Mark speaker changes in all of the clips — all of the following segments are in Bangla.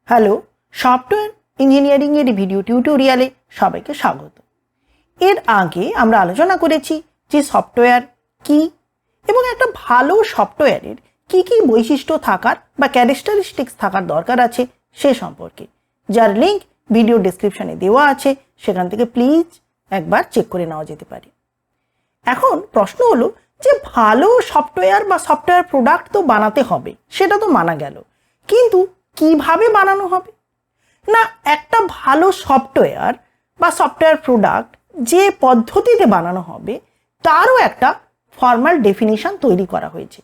Speaker 1: হ্যালো, সফটওয়্যার ইঞ্জিনিয়ারিং এর ভিডিও টিউটোরিয়ালে সবাইকে স্বাগত। এর আগে আমরা আলোচনা করেছি যে সফটওয়্যার কি এবং একটা ভালো সফটওয়্যারের কি কি বৈশিষ্ট্য থাকার বা ক্যারেক্টারিস্টিক্স থাকার দরকার আছে সে সম্পর্কে, যার লিঙ্ক ভিডিও ডেসক্রিপশনে দেওয়া আছে, সেখান থেকে প্লিজ একবার চেক করে নেওয়া যেতে পারে। এখন প্রশ্ন হলো যে ভালো সফটওয়্যার বা সফটওয়্যার প্রোডাক্ট তো বানাতে হবে, সেটা তো মানা গেল, কিন্তু কিভাবে বানানো হবে? না, একটা ভালো সফটওয়্যার বা সফটওয়্যার প্রোডাক্ট যে পদ্ধতিতে বানানো হবে তারও একটা ফর্মাল ডেফিনিশন তৈরি করা হয়েছে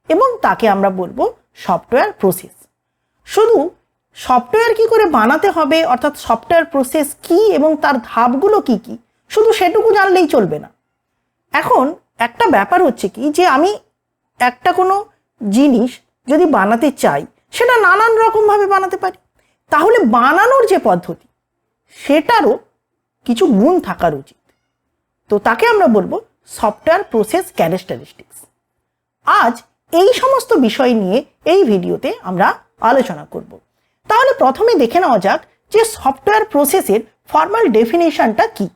Speaker 1: এবং তাকে আমরা বলবো সফটওয়্যার প্রসেস। শুধু সফটওয়্যার কি করে বানাতে হবে, অর্থাৎ সফটওয়্যার প্রসেস কি এবং তার ধাপগুলো কি কি, শুধু সেটুকু জানলেই চলবে না। এখন একটা ব্যাপার হচ্ছে কি, যে আমি একটা কোনো জিনিস যদি বানাতে চাই সেটা নানান রকমভাবে বানাতে পারি, তাহলে বানানোর যে পদ্ধতি সেটারও কিছু গুণ থাকার উচিত। তো তাকে আমরা বলবো সফটওয়্যার প্রসেস ক্যারেক্টারিস্টিক্স। আজ এই সমস্ত বিষয় নিয়ে এই ভিডিওতে আমরা আলোচনা করব। তাহলে প্রথমে দেখে নেওয়া যাক যে সফটওয়্যার প্রসেসের ফর্মাল ডেফিনেশনটা কি।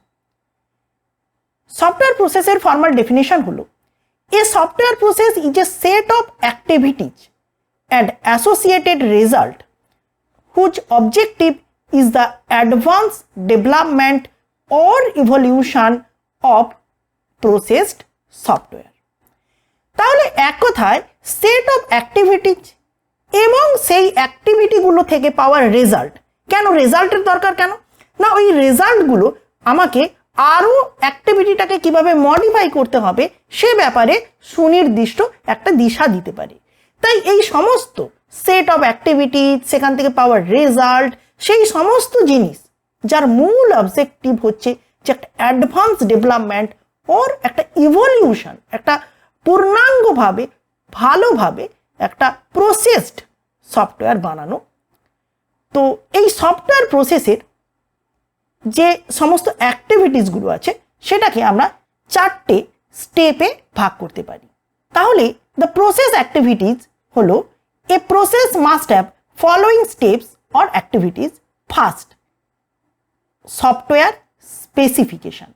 Speaker 1: সফটওয়্যার প্রসেসের ফর্মাল ডেফিনেশন হলো, a software process is a set of activities and associated result whose objective is the advanced development or evolution of processed software। তাহলে এক কথায় সেট অফ অ্যাক্টিভিটিজ এবং সেই অ্যাক্টিভিটিগুলো থেকে পাওয়ার রেজাল্ট। কেন রেজাল্টের দরকার? কেন না, ওই রেজাল্টগুলো আমাকে আরও অ্যাক্টিভিটিটাকে কিভাবে মডিফাই করতে হবে সে ব্যাপারে সুনির্দিষ্ট একটা দিশা দিতে পারে। তাই এই সমস্ত সেট অফ অ্যাক্টিভিটি, সেখান থেকে পাওয়ার রেজাল্ট, সেই সমস্ত জিনিস যার মূল অবজেক্টিভ হচ্ছে যে একটা অ্যাডভান্স ডেভেলপমেন্ট ওর একটা ইভলিউশন, একটা পূর্ণাঙ্গভাবে ভালোভাবে একটা প্রসেসড সফটওয়্যার বানানো। তো এই সফটওয়্যার প্রসেসের যে সমস্ত অ্যাক্টিভিটিসগুলো আছে সেটাকে আমরা 4টে স্টেপে ভাগ করতে পারি। তাহলে the process activities হলো, a process must have following steps or activities. First, software specification।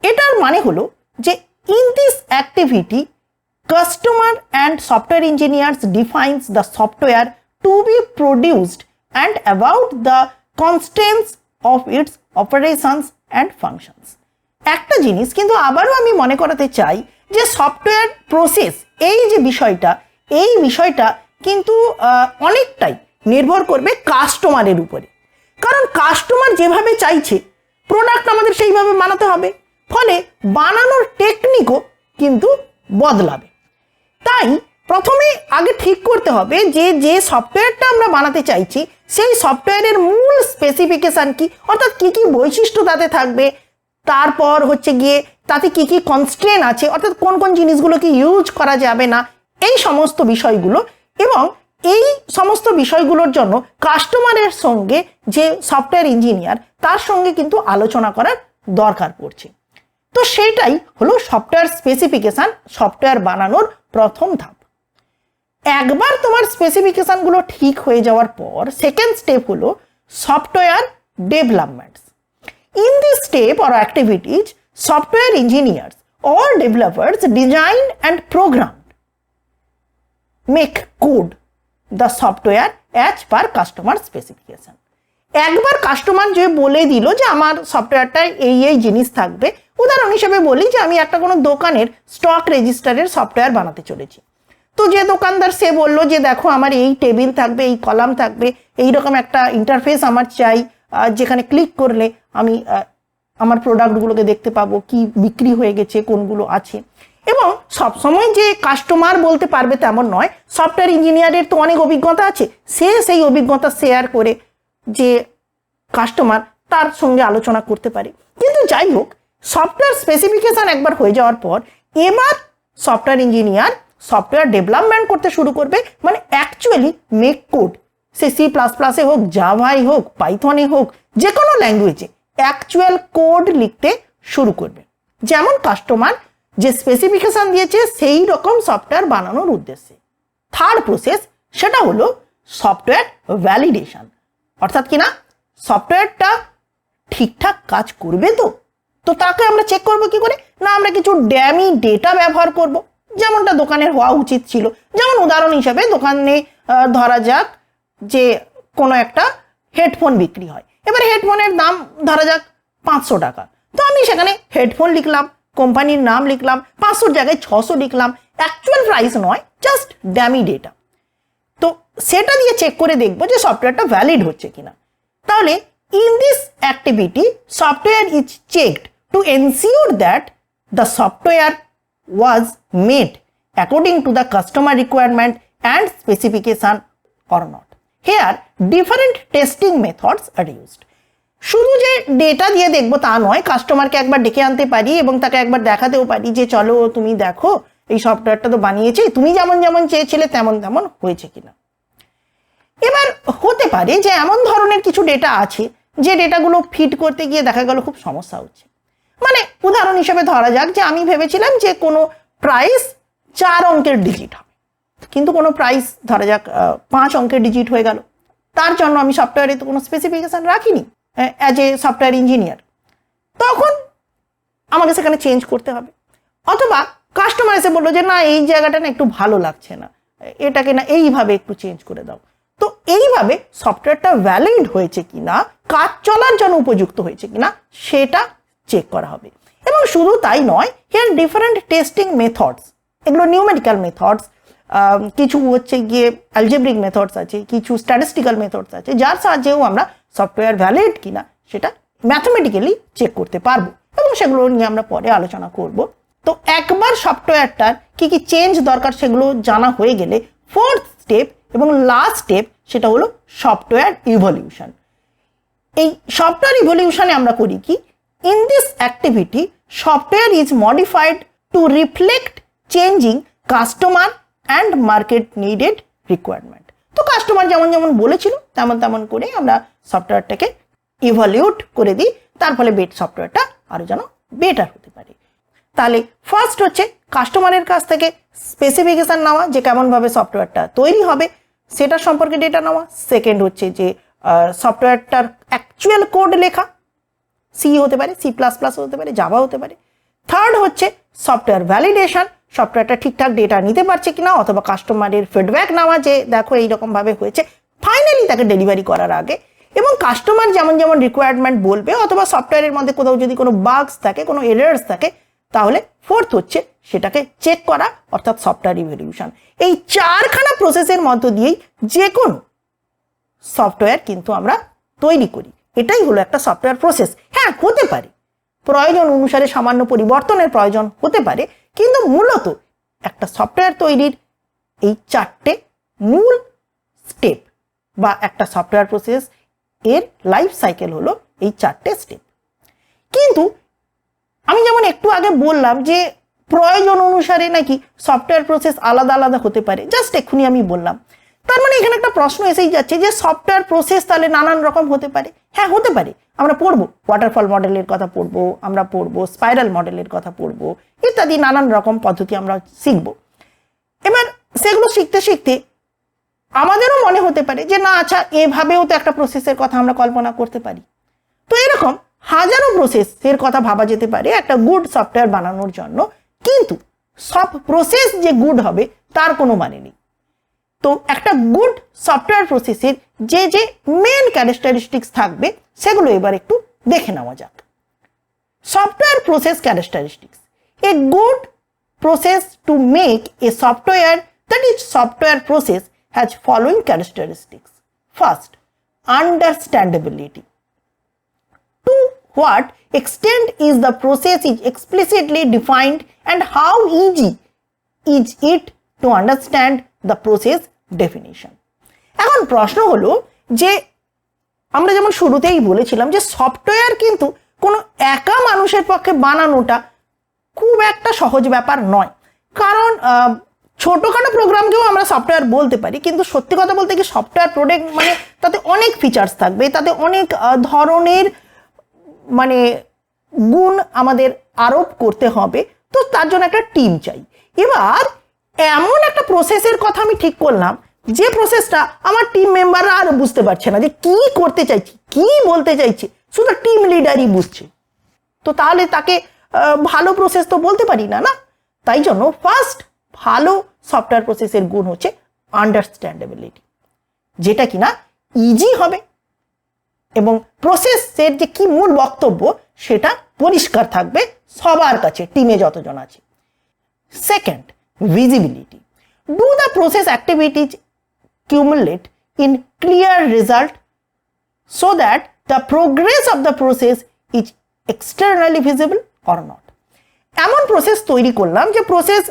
Speaker 1: এটার মানে হলো যে in this activity customer and software engineers defines the software to be produced and about the constraints of its operations and functions। একটা জিনিস কিন্তু আবারও আমি মনে করাতে চাই যে সফটওয়্যার প্রসেস এই যে বিষয়টা, এই বিষয়টা কিন্তু অনেকটাই নির্ভর করবে কাস্টমারের উপরে। কারণ কাস্টমার যেভাবে চাইছে প্রোডাক্ট আমাদের সেইভাবে বানাতে হবে, ফলে বানানোর টেকনিকও কিন্তু বদলাবে। তাই প্রথমে আগে ঠিক করতে হবে যে যে সফটওয়্যারটা আমরা বানাতে চাইছি সেই সফটওয়্যারের মূল স্পেসিফিকেশান কি, অর্থাৎ কী কী বৈশিষ্ট্য তাতে থাকবে, তারপর হচ্ছে গিয়ে তাতে কি কি কনস্ট্রেন আছে, অর্থাৎ কোন কোন জিনিসগুলোকে ইউজ করা যাবে না, এই সমস্ত বিষয়গুলো। এবং এই সমস্ত বিষয়গুলোর জন্য কাস্টমারের সঙ্গে যে সফটওয়্যার ইঞ্জিনিয়ার তার সঙ্গে কিন্তু আলোচনা করার দরকার পড়ছে। তো সেইটাই হলো সফটওয়্যার স্পেসিফিকেশান, সফটওয়্যার বানানোর প্রথম ধাপ। একবার তোমার স্পেসিফিকেশানগুলো ঠিক হয়ে যাওয়ার পর সেকেন্ড স্টেপ হলো software developments. In this step or activities, software engineers or developers design and make code the software as per customer specification। একবার কাস্টমার যে বলে দিল যে আমার সফটওয়্যারটায় এই এই জিনিস থাকবে, উদাহরণ হিসেবে বলি যে আমি একটা কোনো দোকানের স্টক রেজিস্টারের সফটওয়্যার বানাতে চলেছি। তো যে দোকানদার সে বললো যে দেখো আমার এই টেবিল থাকবে, এই কলাম থাকবে, এইরকম একটা ইন্টারফেস আমার চাই, যেখানে ক্লিক করলে আমি আমার প্রোডাক্টগুলোকে দেখতে পাবো কি বিক্রি হয়ে গেছে, কোনগুলো আছে। এবং সবসময় যে কাস্টমার বলতে পারবে তেমন নয়, সফটওয়্যার ইঞ্জিনিয়ারের তো অনেক অভিজ্ঞতা আছে, সে সেই অভিজ্ঞতা শেয়ার করে যে কাস্টমার তার সঙ্গে আলোচনা করতে পারে। কিন্তু যাই হোক, সফটওয়্যার স্পেসিফিকেশান একবার হয়ে যাওয়ার পর এবার সফটওয়্যার ইঞ্জিনিয়ার সফটওয়্যার ডেভেলপমেন্ট করতে শুরু করবে, মানে অ্যাকচুয়ালি মেক কোড, সে C++-এ হোক, জাভায় হোক, পাইথনে হোক, যে কোনো ল্যাঙ্গুয়েজে অ্যাকচুয়াল কোড লিখতে শুরু করবে, যেমন কাস্টমার যে স্পেসিফিকেশান দিয়েছে সেই রকম সফটওয়্যার বানানোর উদ্দেশ্যে। থার্ড প্রসেস সেটা হলো সফটওয়্যার ভ্যালিডেশন, অর্থাৎ কি না সফটওয়্যারটা ঠিকঠাক কাজ করবে তো। তো তাকে আমরা চেক করবো কি করে, না আমরা কিছু ড্যামি ডেটা ব্যবহার করব, যেমনটা দোকানের হওয়া উচিত ছিল। যেমন উদাহরণ হিসাবে দোকানে ধরা যাক যে কোনো একটা হেডফোন বিক্রি হয়, এবার হেডফোনের দাম ধরা যাক 500 টাকা। তো আমি সেখানে হেডফোন লিখলাম, কোম্পানির নাম লিখলাম, 500 জায়গায় 600 লিখলাম, অ্যাকচুয়াল প্রাইস নয়, জাস্ট ড্যামি ডেটা। তো সেটা দিয়ে চেক করে দেখবো যে সফটওয়্যারটা ভ্যালিড হচ্ছে কিনা। তাহলে in this activity software is checked to ensure that the software was made according to the customer requirement and specification or not. Here different testing methods are used. শুধু যে ডেটা দিয়ে দেখবো তা নয়, কাস্টমারকে একবার ডেকে আনতে পারি এবং তাকে একবার দেখাতেও পারি যে চলো তুমি দেখো এই সফটওয়্যারটা তো বানিয়েছি, তুমি যেমন যেমন চেয়েছিলে তেমন তেমন হয়েছে কিনা। এবার হতে পারে যে এমন ধরনের কিছু ডেটা আছে যে ডেটাগুলো ফিট করতে গিয়ে দেখা গেল খুব সমস্যা হচ্ছে। মানে উদাহরণ হিসেবে ধরা যাক যে আমি ভেবেছিলাম যে কোনো প্রাইস 4 অঙ্কের ডিজিট হবে, কিন্তু কোনো প্রাইস ধরা যাক 5 অঙ্কের ডিজিট হয়ে গেল। তার জন্য আমি সফটওয়্যারে তো কোনো স্পেসিফিকেশন রাখিনি অ্যাজ এ সফটওয়্যার ইঞ্জিনিয়ার, তখন আমাকে সেখানে চেঞ্জ করতে হবে। অথবা কাস্টমার এসে বললো যে না এই জায়গাটা না একটু ভালো লাগছে না, এটাকে না এইভাবে একটু চেঞ্জ করে দাও। তো এইভাবে সফটওয়্যারটা ভ্যালিড হয়েছে কিনা, কাজ চলার জন্য উপযুক্ত হয়েছে কিনা সেটা চেক করা হবে। এবং শুধু তাই নয়, হিয়ার ডিফারেন্ট টেস্টিং মেথডস, এগুলো নিউমেরিক্যাল মেথডস, কিছু হচ্ছে গিয়ে অ্যালজেব্রিক মেথডস আছে, কিছু স্ট্যাটিস্টিক্যাল মেথডস আছে, যার সাহায্যেও আমরা সফটওয়্যার ভ্যালিড কিনা সেটা ম্যাথমেটিক্যালি চেক করতে পারবো, এবং সেগুলো নিয়ে আমরা পরে আলোচনা করব। তো একবার সফটওয়্যারটার কি কি চেঞ্জ দরকার সেগুলো জানা হয়ে গেলে ফোর্থ স্টেপ এবং লাস্ট স্টেপ সেটা হলো সফটওয়্যার ইভলিউশন। এই সফটওয়্যার ইভলিউশনে আমরা করি কি, in this activity software is modified two reflect changing customer and market needed requirement. তো কাস্টমার যেমন যেমন বলেছিল তেমন তেমন করে আমরা সফটওয়্যারটাকে ইভলিউট করে দিই, তার ফলে সফটওয়্যারটা আরো যেন বেটার হতে পারে। তাহলে ফার্স্ট হচ্ছে কাস্টমারের কাছ থেকে স্পেসিফিকেশন নেওয়া, যে কেমনভাবে সফটওয়্যারটা তৈরি হবে সেটা সম্পর্কে ডেটা নেওয়া। সেকেন্ড হচ্ছে যে সফটওয়্যারটার অ্যাকচুয়াল কোড লেখা, সি হতে পারে, সি প্লাস প্লাস হতে পারে, জাভা হতে পারে। থার্ড হচ্ছে সফটওয়্যার ভ্যালিডেশন, সফটওয়্যারটা ঠিকঠাক ডেটা নিতে পারছে কিনা, অথবা কাস্টমারের ফিডব্যাক নেওয়া যে দেখো এইরকমভাবে হয়েছে, ফাইনালি তাকে ডেলিভারি করার আগে। এবং কাস্টমার যেমন যেমন রিকোয়ারমেন্ট বলবে, অথবা সফটওয়্যারের মধ্যে কোথাও যদি কোনো বাগস থাকে, কোনো এরার্স থাকে, তাহলে ফোর্থ হচ্ছে সেটাকে চেক করা, অর্থাৎ সফটওয়্যার ইভলিউশন। এই 4খানা প্রসেসের মধ্য দিয়েই যে কোনো সফটওয়্যার কিন্তু আমরা তৈরি করি। এটাই হলো একটা সফটওয়্যার প্রসেস। হ্যাঁ, হতে পারে প্রয়োজন অনুসারে সামান্য পরিবর্তনের প্রয়োজন হতে পারে, কিন্তু মূলত একটা সফটওয়্যার তৈরির এই 4টে মূল স্টেপ বা একটা সফটওয়্যার প্রসেস এর লাইফ সাইকেল হলো এই 4টে স্টেপ। কিন্তু আমি যেমন একটু আগে বললাম যে প্রয়োজন অনুসারে নাকি সফটওয়্যার প্রসেস আলাদা আলাদা হতে পারে, জাস্ট এক্ষুনি আমি বললাম। তার মানে এখানে একটা প্রশ্ন এসেই যাচ্ছে যে সফটওয়্যার প্রসেস তাহলে নানান রকম হতে পারে। হ্যাঁ, হতে পারে। আমরা পড়বো ওয়াটারফল মডেলের কথা পড়বো, আমরা পড়বো স্পাইরাল মডেলের কথা পড়বো, ইত্যাদি নানান রকম পদ্ধতি আমরা শিখব। এবার সেগুলো শিখতে শিখতে আমাদেরও মনে হতে পারে যে না আচ্ছা এভাবেও তো একটা প্রসেসের কথা আমরা কল্পনা করতে পারি। তো এরকম হাজারো প্রসেসের কথা ভাবা যেতে পারে একটা গুড সফটওয়্যার বানানোর জন্য, কিন্তু সব প্রসেস যে গুড হবে তার কোনো মানে নেই। তো একটা গুড সফটওয়্যার প্রসেসের যে যে মেন ক্যারেক্টারিস্টিক্স থাকবে সেগুলো এবার একটু দেখে নেওয়া যাক। Software process characteristics, a good process to make a software that is software process has following characteristics. First, understandability. To what extent is the process is explicitly defined and how easy is it to understand the process definition. এখন প্রশ্ন হলো যে আমরা যেমন শুরুতেই বলেছিলাম যে সফটওয়্যার কিন্তু কোনো একা মানুষের পক্ষে বানানোটা খুব একটা সহজ ব্যাপার নয়। কারণ ছোটখাটো প্রোগ্রামকেও আমরা সফটওয়্যার বলতে পারি, কিন্তু সত্যি কথা বলতে কি সফটওয়্যার প্রোডাক্ট মানে তাতে অনেক ফিচার্স থাকবে, তাতে অনেক ধরনের মানে গুণ আমাদের আরোপ করতে হবে। তো তার জন্য একটা টিম চাই। এবার এমন একটা প্রসেসের কথা আমি ঠিক করলাম যে প্রসেসটা আমার টিম মেম্বাররা আর বুঝতে পারছে না যে কি করতে চাইছি, কি বলতে চাইছি, শুধু টিম লিডারই বুঝছে। তো তাহলে তাকে ভালো প্রসেস তো বলতে পারি না, না? তাই জন্য ফার্স্ট ভালো সফটওয়্যার প্রসেসের গুণ হচ্ছে আন্ডারস্ট্যান্ডেবিলিটি, যেটা কিনা ইজি হবে এবং প্রসেসের যে কি মূল বক্তব্য সেটা পরিষ্কার থাকবে সবার কাছে, টিমে যতজন আছে। Second, visibility. Do the process activities accumulate in clear result so that the progress of the process is externally visible or not. এমন প্রসেস তৈরি করলাম যে প্রসেস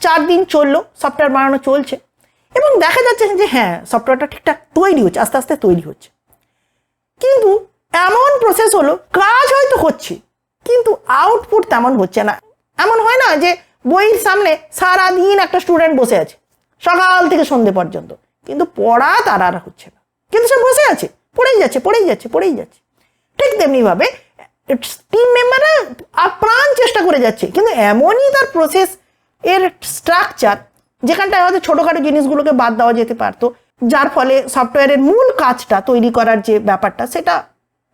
Speaker 1: 4 দিন চললো, সফটওয়্যার বানানো চলছে এবং দেখা যাচ্ছে যে হ্যাঁ সফটওয়্যারটা ঠিকঠাক তৈরি হচ্ছে, আস্তে আস্তে তৈরি হচ্ছে, কিন্তু এমন প্রসেস হলো কাজ হয়তো হচ্ছে কিন্তু আউটপুট তেমন হচ্ছে না। এমন হয় না যে বইয়ের সামনে সারা দিন একটা স্টুডেন্ট বসে আছে সকাল থেকে সন্ধ্যে পর্যন্ত, কিন্তু পড়া তার আর হচ্ছে না, কিন্তু সে বসে আছে, পড়েই যাচ্ছে। ঠিক তেমনি ভাবে টিম মেম্বাররা আপ্রাণ চেষ্টা করে যাচ্ছে, কিন্তু এমনই তার প্রসেস এর স্ট্রাকচার যেখানটায় হয়তো ছোটখাটো জিনিসগুলোকে বাদ দেওয়া যেতে পারতো, যার ফলে সফটওয়্যারের মূল কাজটা তৈরি করার যে ব্যাপারটা সেটা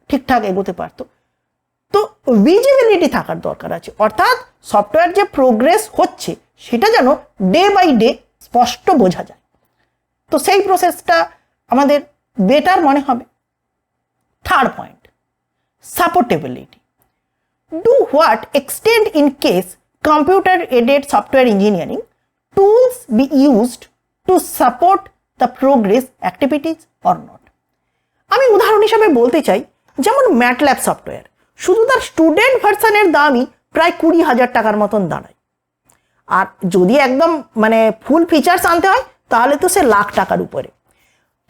Speaker 1: ঠিকঠাক এগোতে পারতো। তো ভিজিবিলিটি থাকার দরকার আছে, অর্থাৎ সফটওয়্যার যে প্রোগ্রেস হচ্ছে সেটা যেন ডে বাই ডে স্পষ্ট বোঝা যায়। তো সেই প্রসেসটা আমাদের বেটার মনে হবে। Third point, supportability. To what extent in case computer aided software engineering tools be used to support the progress activities or not. আমি উদাহরণ হিসাবে বলতে চাই, যেমন ম্যাটল্যাব সফটওয়্যার শুধু তার স্টুডেন্ট ভার্সনের দামই প্রায় 20,000 টাকার মতন দাঁড়ায়, আর যদি একদম মানে ফুল ফিচার্স আনতে হয় তাহলে তো সে লাখ টাকার উপরে।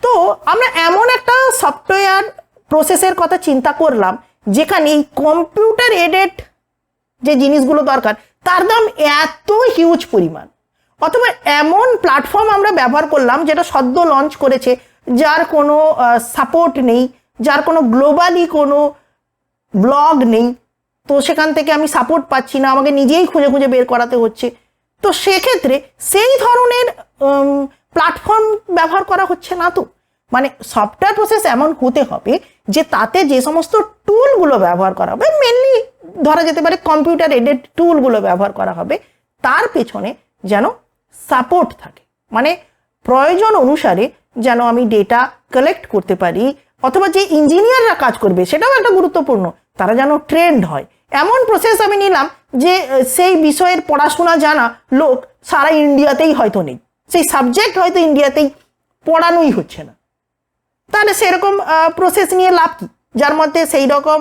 Speaker 1: তো আমরা এমন একটা সফটওয়্যার প্রসেসের কথা চিন্তা করলাম যেখানে এই কম্পিউটার এডেড যে জিনিসগুলো দরকার তার দাম এত হিউজ পরিমাণ, অথবা এমন প্ল্যাটফর্ম আমরা ব্যবহার করলাম যেটা সদ্য লঞ্চ করেছে, যার কোনো সাপোর্ট নেই, যার কোনো গ্লোবালি কোনো ব্লগ নেই, তো সেখান থেকে আমি সাপোর্ট পাচ্ছি না, আমাকে নিজেই খুঁজে খুঁজে বের করাতে হচ্ছে। তো সেক্ষেত্রে সেই ধরনের প্ল্যাটফর্ম ব্যবহার করা হচ্ছে না। তো মানে সফটওয়্যার প্রসেস এমন হতে হবে যে তাতে যে সমস্ত টুলগুলো ব্যবহার করা হবে, মেনলি ধরা যেতে পারে কম্পিউটার এডেড টুলগুলো ব্যবহার করা হবে, তার পেছনে যেন সাপোর্ট থাকে, মানে প্রয়োজন অনুসারে যেন আমি ডেটা কালেক্ট করতে পারি, অথবা যে ইঞ্জিনিয়াররা কাজ করবে সেটাও একটা গুরুত্বপূর্ণ, তারা যেন ট্রেন্ড হয়। এমন প্রসেস আমি নিলাম যে সেই বিষয়ের পড়াশোনা জানা লোক সারা ইন্ডিয়াতেই হয়তো নেই, সেই সাবজেক্ট হয়তো ইন্ডিয়াতেই পড়ানোই হচ্ছে না, তাহলে সেরকম প্রসেস নিয়ে লাভ কি, যার মধ্যে সেই রকম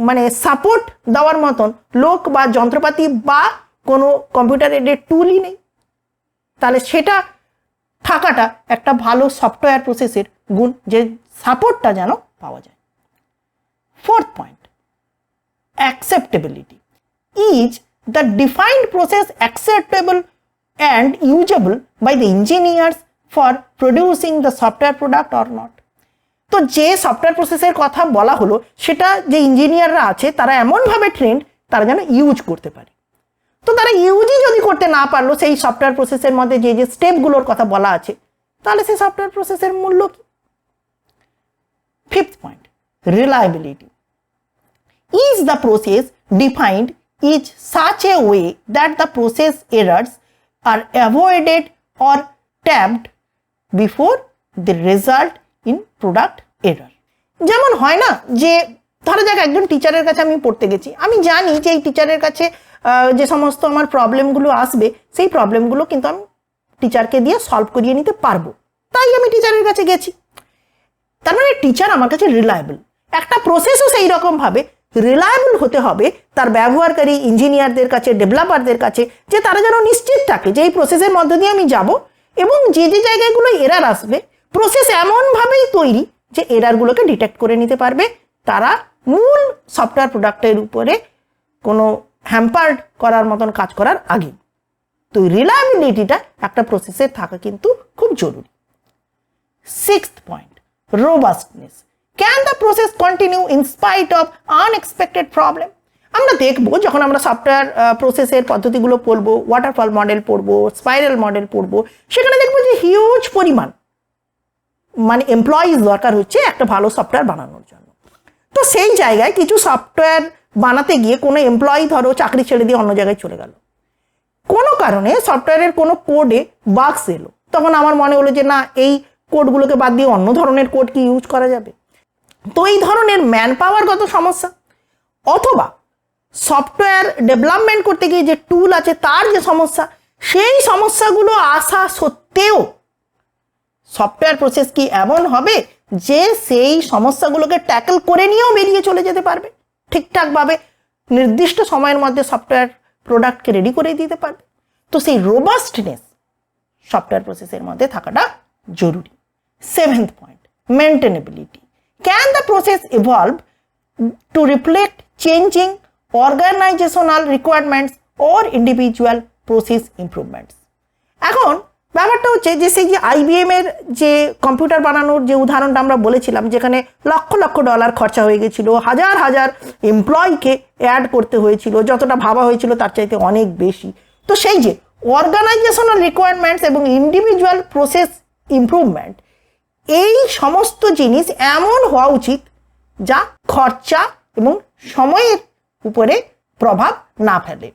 Speaker 1: মানে সাপোর্ট দেওয়ার মতন লোক বা যন্ত্রপাতি বা কোনো কম্পিউটার এডেড টুলই নেই। তাহলে সেটা থাকাটা একটা ভালো সফটওয়্যার প্রসেসের গুণ, যে সাপোর্টটা যেন পাওয়া যায়। Fourth point, acceptability. Is the defined process acceptable and usable by the engineers for producing the software product or not? তো যে সফটওয়্যার প্রসেসের কথা বলা হলো সেটা যে ইঞ্জিনিয়াররা আছে তারা এমনভাবে ট্রেন্ড তারা যেন ইউজ করতে পারে। তো তারা ইউজই যদি করতে না পারলো সেই সফটওয়্যার প্রসেসের মধ্যে যে যে স্টেপগুলোর কথা বলা আছে, তাহলে সেই সফটওয়্যার প্রসেসের মূল্য কি? Fifth point, reliability. Is the process defined in such a way that the process errors are avoided or tapped before they result in product error? যেমন হয় না যে ধরা যাক একজন টিচারের কাছে আমি পড়তে গেছি, আমি জানি যে এই টিচারের কাছে যে সমস্ত আমার প্রবলেমগুলো আসবে সেই প্রবলেমগুলো কিন্তু আমি টিচারকে দিয়ে সলভ করিয়ে নিতে পারবো, তাই আমি টিচারের কাছে গেছি। তার মানে টিচার আমার কাছে রিলায়েবল। একটা প্রসেসও সেই রকম ভাবে রিলায়েবল হতে হবে তার ব্যবহারকারী ইঞ্জিনিয়ারদের কাছে, ডেভেলপারদের কাছে, যে তারা যেন নিশ্চিত থাকে যে এই প্রসেসের মধ্য দিয়ে আমি যাব এবং যে যে জায়গাগুলো এরার আসবে প্রসেস এমনভাবেই তৈরি যে এরারগুলোকে ডিটেক্ট করে নিতে পারবে, তারা মূল সফটওয়্যার প্রোডাক্টের উপরে কোনো হ্যাম্পার্ড করার মতন কাজ করার আগে। তো রিলায়েবিলিটিটা একটা প্রসেসের থাকা কিন্তু খুব জরুরি। Sixth point, robustness. Can the process continue in spite of unexpected problem? আমরা দেখব যখন আমরা সফটওয়্যার প্রসেসের পদ্ধতিগুলো পড়বো, ওয়াটারফল মডেল পড়বো, স্পাইরাল মডেল পড়বো, সেখানে দেখবো যে হিউজ পরিমাণ মানে এমপ্লয়িজ দরকার হচ্ছে একটা ভালো সফটওয়্যার বানানোর জন্য। তো সেই জায়গায় কিছু সফটওয়্যার বানাতে গিয়ে কোনো এমপ্লয়ি ধরো চাকরি ছেড়ে দিয়ে অন্য জায়গায় চলে গেল, কোনো কারণে সফটওয়্যারের কোনো কোডে বাগস এলো, তখন আমার মনে হলো যে না, এই কোডগুলোকে বাদ দিয়ে অন্য ধরনের কোড কি ইউজ করা যাবে। তো এই ধরনের ম্যান পাওয়ারগত সমস্যা অথবা সফটওয়্যার ডেভেলপমেন্ট করতে গিয়ে যে টুল আছে তার যে সমস্যা, সেই সমস্যাগুলো আসা সত্ত্বেও সফটওয়্যার প্রসেস কি এমন হবে যে সেই সমস্যাগুলোকে ট্যাকল করে নিয়েও বেরিয়ে চলে যেতে পারবে, ঠিকঠাকভাবে নির্দিষ্ট সময়ের মধ্যে সফটওয়্যার প্রোডাক্টকে রেডি করে দিতে পারবে। তো সেই রোবাস্টনেস সফটওয়্যার প্রসেসের মধ্যে থাকাটা জরুরি। 7th point, maintainability. Can the process evolve two reflect changing organizational requirements or individual process improvements? এখন ব্যাপারটা হচ্ছে যে সেই যে IBM এর যে কম্পিউটার বানানোর যে উদাহরণটা আমরা বলেছিলাম, যেখানে লক্ষ লক্ষ ডলার খরচা হয়ে গেছিল, হাজার হাজার এমপ্লয়িকে অ্যাড করতে হয়েছিল, যতটা ভাবা হয়েছিল তার চাইতে অনেক বেশি। তো সেই যে অর্গানাইজেশনাল রিকোয়ারমেন্টস এবং ইন্ডিভিজুয়াল প্রসেস ইমপ্রুভমেন্ট, এই সমস্ত জিনিস এমন হওয়া উচিত যা খরচা এবং সময়ের উপরে প্রভাব না ফেলে।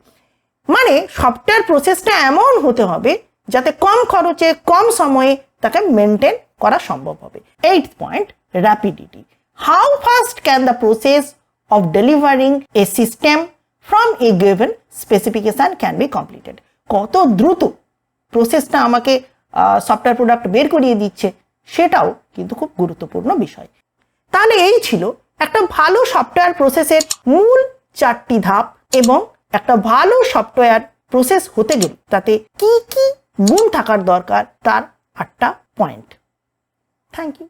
Speaker 1: মানে সফটওয়্যার প্রসেসটা এমন হতে হবে যাতে কম খরচে কম সময়ে তাকে মেনটেন করা সম্ভব হবে। 8th point, rapidity. How fast can the process of delivering a system from a given specification can be completed? কত দ্রুত প্রসেসটা আমাকে সফটওয়্যার প্রোডাক্ট বের করিয়ে দিচ্ছে, সেটাও কিন্তু খুব গুরুত্বপূর্ণ বিষয়। তাহলে এই ছিল একটা ভালো সফটওয়্যার প্রসেসের মূল 4টি ধাপ এবং একটা ভালো সফটওয়্যার প্রসেস হতে গেলে তাতে কি কি গুণ থাকার দরকার তার 8টা পয়েন্ট। Thank you.